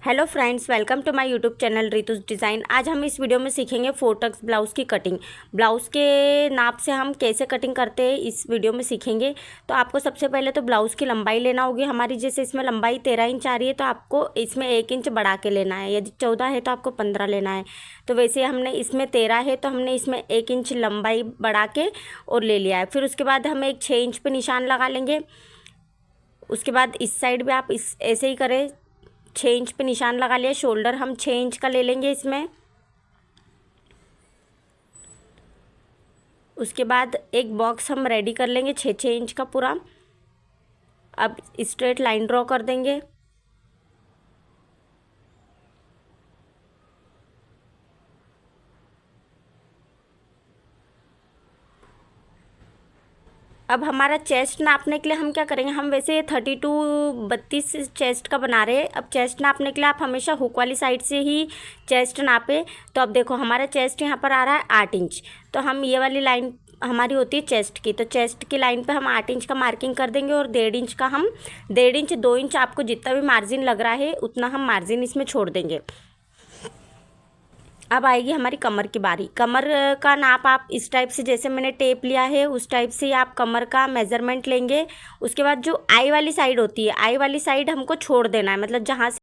Hello friends, welcome to my YouTube channel Ritu's design. आज हम इस वीडियो में सीखेंगे 4 टक्स ब्लाउज़ की कटिंग। ब्लाउज़ के नाप से हम कैसे कटिंग करते हैं इस वीडियो में सीखेंगे। तो आपको सबसे पहले तो ब्लाउज़ की लंबाई लेना होगी। हमारी जैसे इसमें लंबाई 13 इंच आ रही है तो आपको इसमें 1 इंच बढ़ा के लेना है। यदि 14 है तो आपको 15 लेना है। तो वैसे हमने इसमें 13 है तो हमने इसमें 1 इंच लंबाई बढ़ा के और ले लिया है। फिर उसके बाद हम एक 6 इंच पर निशान लगा लेंगे। उसके बाद इस साइड भी आप इस ऐसे ही करें, 6 इंच पे निशान लगा लिया। शोल्डर हम 6 इंच का ले लेंगे इसमें। उसके बाद एक बॉक्स हम रेडी कर लेंगे 6-6 इंच का पूरा। अब स्ट्रेट लाइन ड्रॉ कर देंगे। अब हमारा चेस्ट नापने के लिए हम क्या करेंगे, हम वैसे 32-32 चेस्ट का बना रहे हैं। अब चेस्ट नापने के लिए आप हमेशा हुक वाली साइड से ही चेस्ट नापे। तो अब देखो हमारा चेस्ट यहाँ पर आ रहा है 8 इंच। तो हम ये वाली लाइन हमारी होती है चेस्ट की, तो चेस्ट की लाइन पे हम 8 इंच का मार्किंग कर देंगे और 1.5 इंच का हम 1.5 इंच 2 इंच आपको जितना भी मार्जिन लग रहा है उतना हम मार्जिन इसमें छोड़ देंगे। अब आएगी हमारी कमर की बारी। कमर का नाप आप इस टाइप से, जैसे मैंने टेप लिया है उस टाइप से आप कमर का मेज़रमेंट लेंगे। उसके बाद जो आई वाली साइड होती है, आई वाली साइड हमको छोड़ देना है, मतलब जहाँ से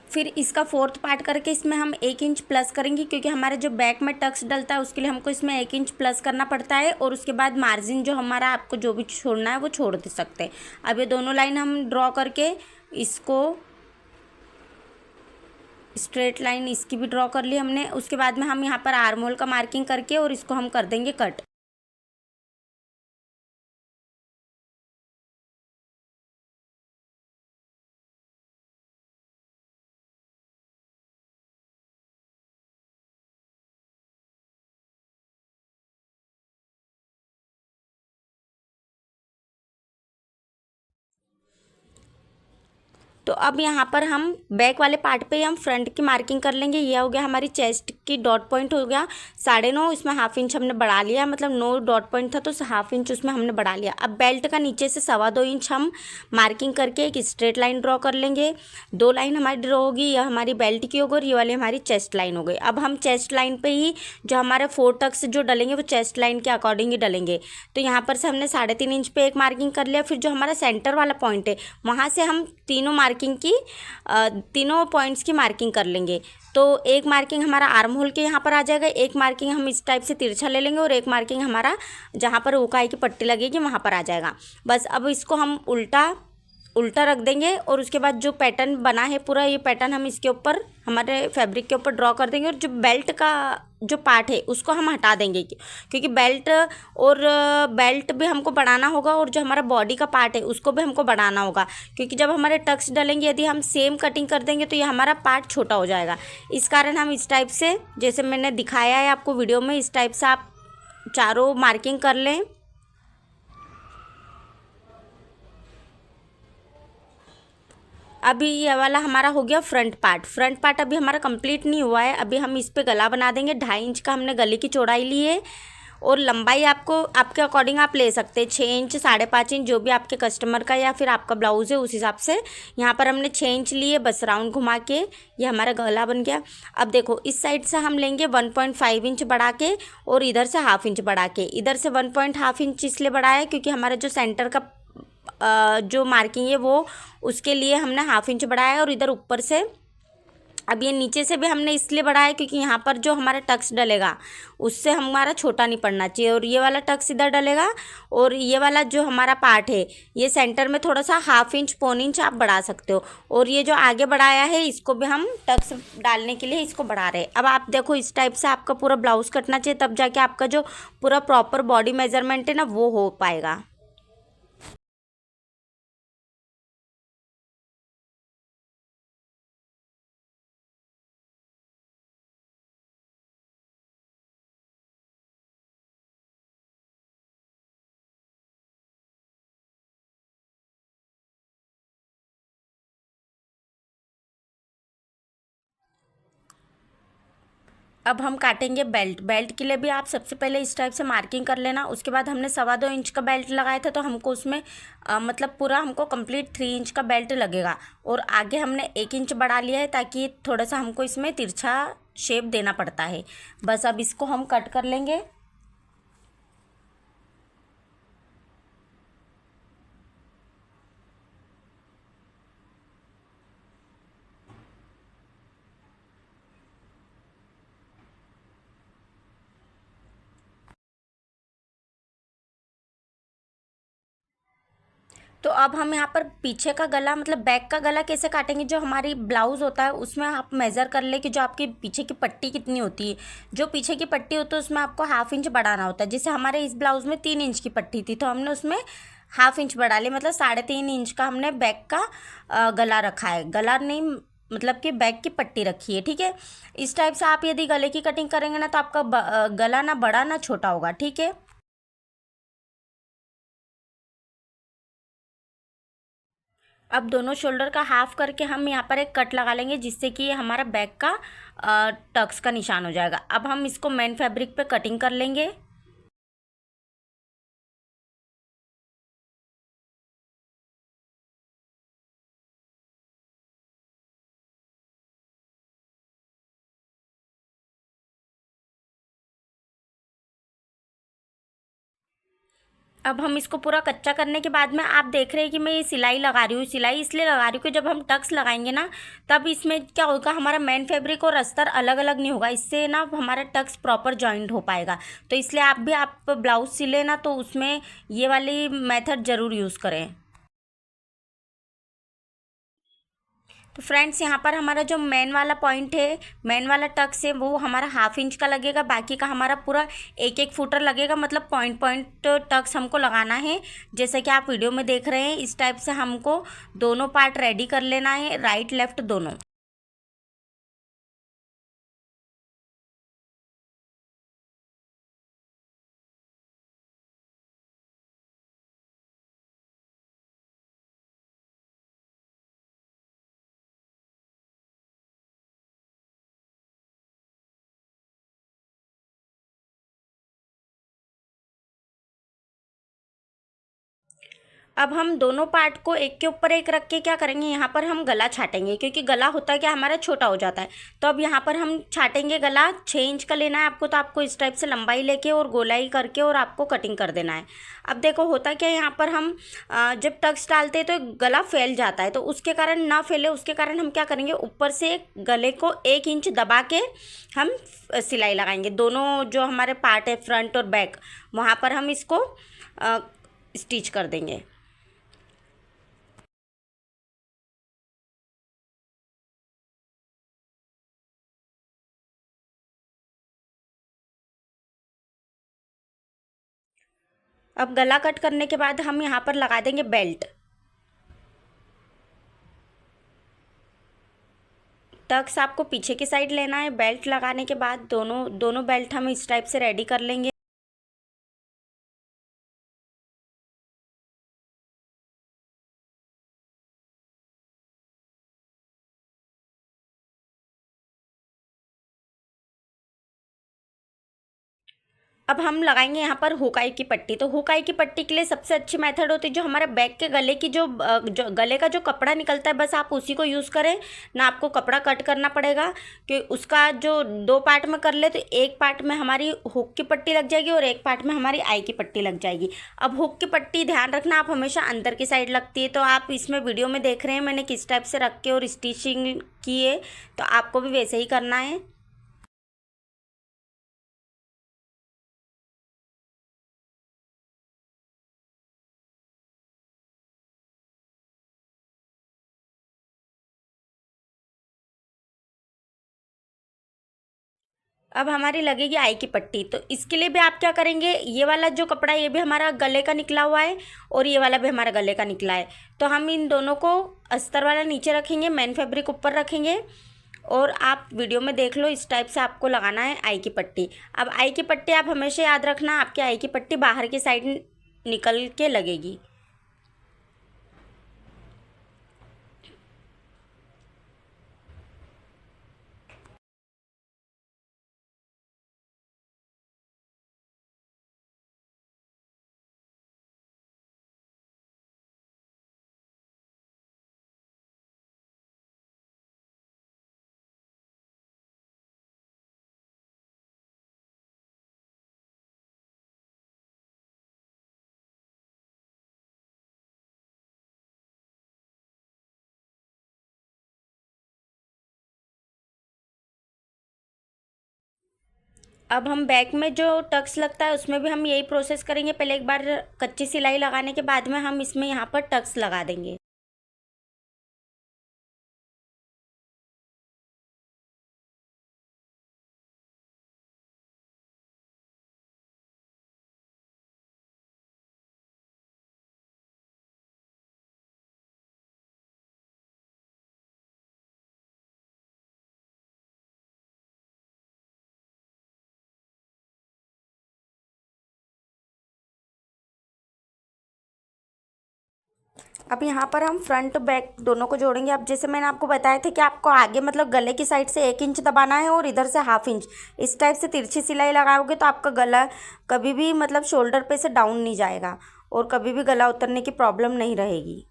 फिर इसका 4th पार्ट करके इसमें हम 1 इंच प्लस करेंगे, क्योंकि हमारे जो बैक में टक्स डलता है उसके लिए हमको इसमें 1 इंच प्लस करना पड़ता है। और उसके बाद मार्जिन जो हमारा आपको जो भी छोड़ना है वो छोड़ दे सकते हैं। अब ये दोनों लाइन हम ड्रॉ करके इसको स्ट्रेट लाइन इसकी भी ड्रॉ कर ली हमने। उसके बाद में हम यहाँ पर आर्म होल का मार्किंग करके और इसको हम कर देंगे कट। तो अब यहाँ पर हम बैक वाले पार्ट पे हम फ्रंट की मार्किंग कर लेंगे। ये हो गया हमारी चेस्ट की डॉट पॉइंट हो गया 9.5। इसमें हाफ इंच हमने बढ़ा लिया, मतलब 9 डॉट पॉइंट था तो हाफ इंच उसमें हमने बढ़ा लिया। अब बेल्ट का नीचे से 2.25 इंच हम मार्किंग करके एक स्ट्रेट लाइन ड्रॉ कर लेंगे। 2 लाइन हमारी ड्रॉ होगी, यह हमारी बेल्ट की होगी और ये वाली हमारी चेस्ट लाइन हो गई। अब हम चेस्ट लाइन पर ही जो हमारे 4 टक्स जो डलेंगे वो चेस्ट लाइन के अकॉर्डिंग ही डलेंगे। तो यहाँ पर से हमने 3.5 इंच पे एक मार्किंग कर लिया। फिर जो हमारा सेंटर वाला पॉइंट है वहाँ से हम तीनों मार्किंग की तीनों पॉइंट्स की मार्किंग कर लेंगे। तो एक मार्किंग हमारा आर्म होल के यहाँ पर आ जाएगा, एक मार्किंग हम इस टाइप से तिरछा ले लेंगे और एक मार्किंग हमारा जहाँ पर उकाई की पट्टी लगेगी वहाँ पर आ जाएगा। बस अब इसको हम उल्टा उल्टा रख देंगे और उसके बाद जो पैटर्न बना है पूरा, ये पैटर्न हम इसके ऊपर हमारे फैब्रिक के ऊपर ड्रॉ कर देंगे। और जो बेल्ट का जो पार्ट है उसको हम हटा देंगे, क्योंकि बेल्ट भी हमको बढ़ाना होगा और जो हमारा बॉडी का पार्ट है उसको भी हमको बढ़ाना होगा। क्योंकि जब हमारे टक्स डलेंगे यदि हम सेम कटिंग कर देंगे तो ये हमारा पार्ट छोटा हो जाएगा। इस कारण हम इस टाइप से, जैसे मैंने दिखाया है आपको वीडियो में, इस टाइप से आप चारों मार्किंग कर लें। अभी ये वाला हमारा हो गया फ्रंट पार्ट। फ्रंट पार्ट अभी हमारा कंप्लीट नहीं हुआ है। अभी हम इस पे गला बना देंगे। 2.5 इंच का हमने गले की चौड़ाई ली है और लंबाई आपको आपके अकॉर्डिंग आप ले सकते हैं, 6 इंच 5.5 इंच, जो भी आपके कस्टमर का या फिर आपका ब्लाउज़ है उस हिसाब से। यहाँ पर हमने 6 इंच लिए, बस राउंड घुमा के ये हमारा गला बन गया। अब देखो इस साइड से हम लेंगे 1.5 इंच बढ़ा के और इधर से हाफ इंच बढ़ा के। इधर से 1.5 इंच इसलिए बढ़ाया क्योंकि हमारा जो सेंटर का जो मार्किंग है वो, उसके लिए हमने हाफ इंच बढ़ाया। और इधर ऊपर से अब ये नीचे से भी हमने इसलिए बढ़ाया क्योंकि यहाँ पर जो हमारा टक्स डलेगा उससे हमारा छोटा नहीं पड़ना चाहिए। और ये वाला टक्स इधर डलेगा और ये वाला जो हमारा पार्ट है ये सेंटर में थोड़ा सा हाफ इंच 1.25 इंच आप बढ़ा सकते हो। और ये जो आगे बढ़ाया है इसको भी हम टक्स डालने के लिए इसको बढ़ा रहे हैं। अब आप देखो इस टाइप से आपका पूरा ब्लाउज़ कटना चाहिए, तब जाके आपका जो पूरा प्रॉपर बॉडी मेजरमेंट है ना वो हो पाएगा। अब हम काटेंगे बेल्ट। बेल्ट के लिए भी आप सबसे पहले इस टाइप से मार्किंग कर लेना। उसके बाद हमने 2.25 इंच का बेल्ट लगाया था, तो हमको उसमें मतलब पूरा हमको कंप्लीट 3 इंच का बेल्ट लगेगा। और आगे हमने 1 इंच बढ़ा लिया है, ताकि थोड़ा सा हमको इसमें तिरछा शेप देना पड़ता है। बस अब इसको हम कट कर लेंगे। तो अब हम यहाँ पर पीछे का गला मतलब बैक का गला कैसे काटेंगे, जो हमारी ब्लाउज़ होता है उसमें आप मेज़र कर ले कि जो आपकी पीछे की पट्टी कितनी होती है। जो पीछे की पट्टी होती है उसमें आपको 1/2 इंच बढ़ाना होता है। जैसे हमारे इस ब्लाउज़ में 3 इंच की पट्टी थी, तो हमने उसमें 1/2 इंच बढ़ा ली, मतलब 3.5 इंच का हमने बैक का गला रखा है। गला नहीं, मतलब कि बैक की पट्टी रखी है, ठीक है। इस टाइप से आप यदि गले की कटिंग करेंगे ना, तो आपका गला ना बड़ा ना छोटा होगा, ठीक है। अब दोनों शोल्डर का हाफ करके हम यहाँ पर एक कट लगा लेंगे, जिससे कि ये हमारा बैक का टक्स का निशान हो जाएगा। अब हम इसको मेन फैब्रिक पे कटिंग कर लेंगे। अब हम इसको पूरा कच्चा करने के बाद में आप देख रहे हैं कि मैं ये सिलाई लगा रही हूँ। सिलाई इसलिए लगा रही हूँ कि जब हम टक्स लगाएंगे ना, तब इसमें क्या होगा, हमारा मेन फैब्रिक और अस्तर अलग अलग नहीं होगा। इससे ना हमारा टक्स प्रॉपर जॉइंट हो पाएगा। तो इसलिए आप ब्लाउज सिले ना, तो उसमें ये वाली मेथड ज़रूर यूज़ करें। तो फ्रेंड्स, यहाँ पर हमारा जो मेन वाला पॉइंट है, मेन वाला टक्स है, वो हमारा 1/2 इंच का लगेगा। बाकी का हमारा पूरा 1-1 फुटर लगेगा, मतलब पॉइंट पॉइंट टक्स हमको लगाना है। जैसे कि आप वीडियो में देख रहे हैं, इस टाइप से हमको दोनों पार्ट रेडी कर लेना है, राइट लेफ्ट दोनों। अब हम दोनों पार्ट को एक के ऊपर एक रख के क्या करेंगे, यहाँ पर हम गला छाटेंगे, क्योंकि गला होता है क्या, हमारा छोटा हो जाता है। तो अब यहाँ पर हम छाटेंगे गला। 6 इंच का लेना है आपको, तो आपको इस टाइप से लंबाई लेके और गोलाई करके और आपको कटिंग कर देना है। अब देखो होता क्या है, यहाँ पर हम जब टक्स डालते हैं तो गला फैल जाता है। तो उसके कारण ना फैले, उसके कारण हम क्या करेंगे, ऊपर से गले को 1 इंच दबा के हम सिलाई लगाएंगे। दोनों जो हमारे पार्ट है, फ्रंट और बैक, वहाँ पर हम इसको स्टिच कर देंगे। अब गला कट करने के बाद हम यहाँ पर लगा देंगे बेल्ट। टक्स आपको पीछे की साइड लेना है। बेल्ट लगाने के बाद दोनों दोनों बेल्ट हम इस टाइप से रेडी कर लेंगे। अब हम लगाएंगे यहाँ पर हुकाई की पट्टी। तो हुकाई की पट्टी के लिए सबसे अच्छी मेथड होती है, जो हमारे बैक के गले की जो गले का जो कपड़ा निकलता है, बस आप उसी को यूज़ करें ना। आपको कपड़ा कट करना पड़ेगा, कि उसका जो 2 पार्ट में कर ले, तो एक पार्ट में हमारी हुक की पट्टी लग जाएगी और एक पार्ट में हमारी आई की पट्टी लग जाएगी। अब हुक की पट्टी ध्यान रखना, आप हमेशा अंदर की साइड लगती है। तो आप इसमें वीडियो में देख रहे हैं मैंने किस टाइप से रख के और स्टिचिंग की है, तो आपको भी वैसे ही करना है। अब हमारी लगेगी आई की पट्टी। तो इसके लिए भी आप क्या करेंगे, ये वाला जो कपड़ा है ये भी हमारा गले का निकला हुआ है और ये वाला भी हमारा गले का निकला है। तो हम इन दोनों को अस्तर वाला नीचे रखेंगे, मेन फैब्रिक ऊपर रखेंगे। और आप वीडियो में देख लो, इस टाइप से आपको लगाना है आई की पट्टी। अब आई की पट्टी आप हमेशा याद रखना, आपकी आई की पट्टी बाहर की साइड निकल के लगेगी। अब हम बैक में जो टक्स लगता है उसमें भी हम यही प्रोसेस करेंगे। पहले एक बार कच्ची सिलाई लगाने के बाद में हम इसमें यहाँ पर टक्स लगा देंगे। अब यहाँ पर हम फ्रंट बैक दोनों को जोड़ेंगे। अब जैसे मैंने आपको बताया था कि आपको आगे मतलब गले की साइड से 1 इंच दबाना है और इधर से 1/2 इंच, इस टाइप से तिरछी सिलाई लगाओगे तो आपका गला कभी भी मतलब शोल्डर पे से डाउन नहीं जाएगा और कभी भी गला उतरने की प्रॉब्लम नहीं रहेगी।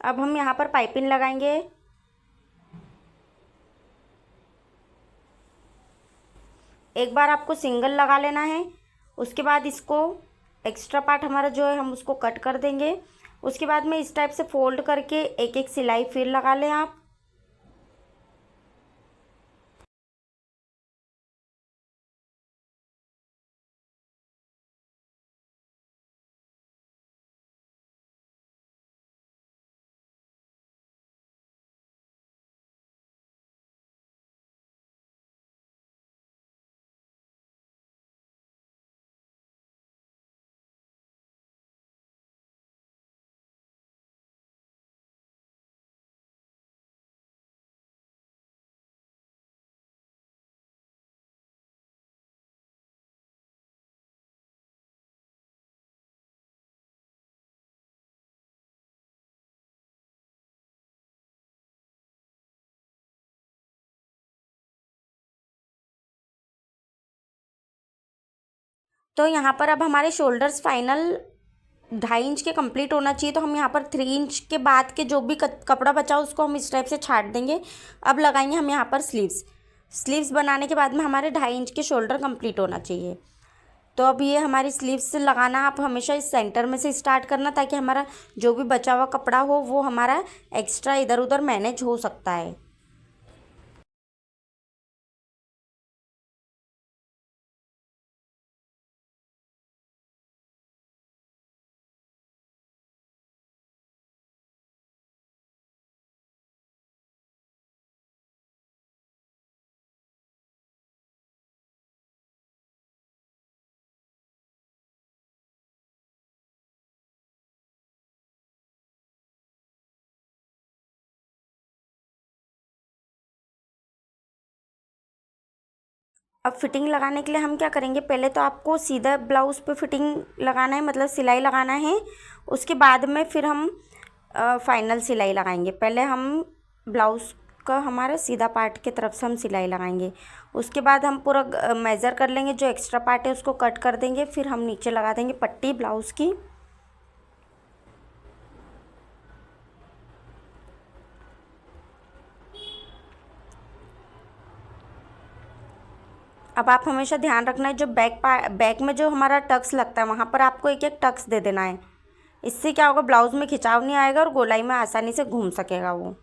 अब हम यहाँ पर पाइपिंग लगाएंगे। एक बार आपको सिंगल लगा लेना है, उसके बाद इसको एक्स्ट्रा पार्ट हमारा जो है हम उसको कट कर देंगे। उसके बाद में इस टाइप से फोल्ड करके एक एक सिलाई फिर लगा लें आप। तो यहाँ पर अब हमारे शोल्डर्स फाइनल 2.5 इंच के कंप्लीट होना चाहिए। तो हम यहाँ पर 3 इंच के बाद के जो भी कपड़ा बचा उसको हम इस टाइप से छाट देंगे। अब लगाएंगे हम यहाँ पर स्लीव्स। स्लीव्स बनाने के बाद में हमारे 2.5 इंच के शोल्डर कंप्लीट होना चाहिए। तो अब ये हमारी स्लीव्स लगाना आप हमेशा इस सेंटर में से स्टार्ट करना, ताकि हमारा जो भी बचा हुआ कपड़ा हो वो हमारा एक्स्ट्रा इधर उधर मैनेज हो सकता है। अब फिटिंग लगाने के लिए हम क्या करेंगे, पहले तो आपको सीधा ब्लाउज़ पे फिटिंग लगाना है, मतलब सिलाई लगाना है। उसके बाद में फिर हम फाइनल सिलाई लगाएंगे। पहले हम ब्लाउज़ का हमारा सीधा पार्ट की तरफ से हम सिलाई लगाएंगे। उसके बाद हम पूरा मेज़र कर लेंगे, जो एक्स्ट्रा पार्ट है उसको कट कर देंगे। फिर हम नीचे लगा देंगे पट्टी ब्लाउज़ की। अब आप हमेशा ध्यान रखना है, जो बैक में जो हमारा टक्स लगता है वहाँ पर आपको एक एक टक्स दे देना है। इससे क्या होगा, ब्लाउज़ में खिंचाव नहीं आएगा और गोलाई में आसानी से घूम सकेगा वो।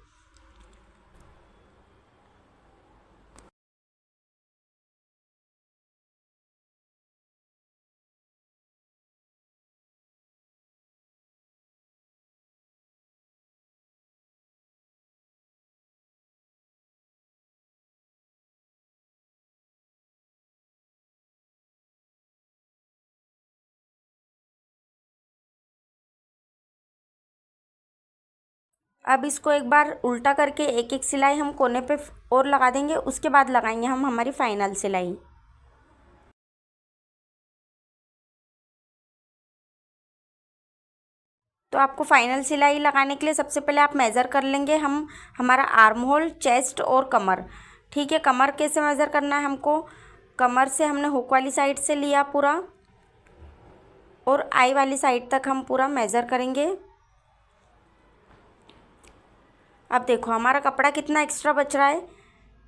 अब इसको एक बार उल्टा करके एक एक सिलाई हम कोने पे और लगा देंगे। उसके बाद लगाएंगे हम हमारी फाइनल सिलाई। तो आपको फाइनल सिलाई लगाने के लिए सबसे पहले आप मेज़र कर लेंगे हमारा आर्म होल, चेस्ट और कमर। ठीक है, कमर कैसे मेज़र करना है हमको, कमर से हमने हुक वाली साइड से लिया पूरा और आई वाली साइड तक हम पूरा मेज़र करेंगे। अब देखो हमारा कपड़ा कितना एक्स्ट्रा बच रहा है,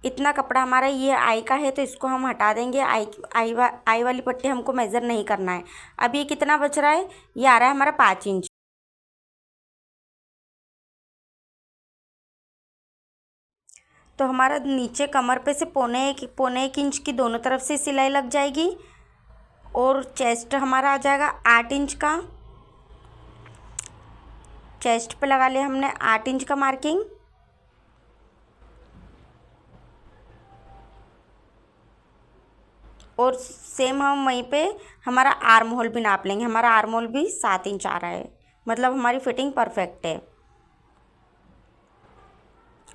इतना कपड़ा हमारा ये आई का है तो इसको हम हटा देंगे। आई वाली पट्टी हमको मेज़र नहीं करना है। अब ये कितना बच रहा है, ये आ रहा है हमारा 5 इंच। तो हमारा नीचे कमर पे से पौने एक इंच की दोनों तरफ से सिलाई लग जाएगी और चेस्ट हमारा आ जाएगा 8 इंच का। चेस्ट पे लगा लिया हमने 8 इंच का मार्किंग। और सेम हम वहीं पे हमारा आर्म होल भी नाप लेंगे। हमारा आर्म होल भी 7 इंच आ रहा है, मतलब हमारी फिटिंग परफेक्ट है।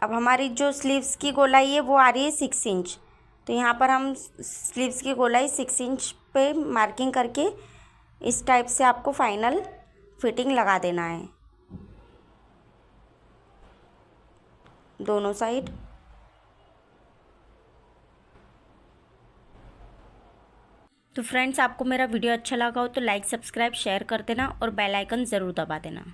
अब हमारी जो स्लीव्स की गोलाई है वो आ रही है 6 इंच। तो यहाँ पर हम स्लीव्स की गोलाई 6 इंच पे मार्किंग करके इस टाइप से आपको फाइनल फिटिंग लगा देना है दोनों साइड। तो फ्रेंड्स, आपको मेरा वीडियो अच्छा लगा हो तो लाइक, सब्सक्राइब, शेयर कर देना और बेल आइकन ज़रूर दबा देना।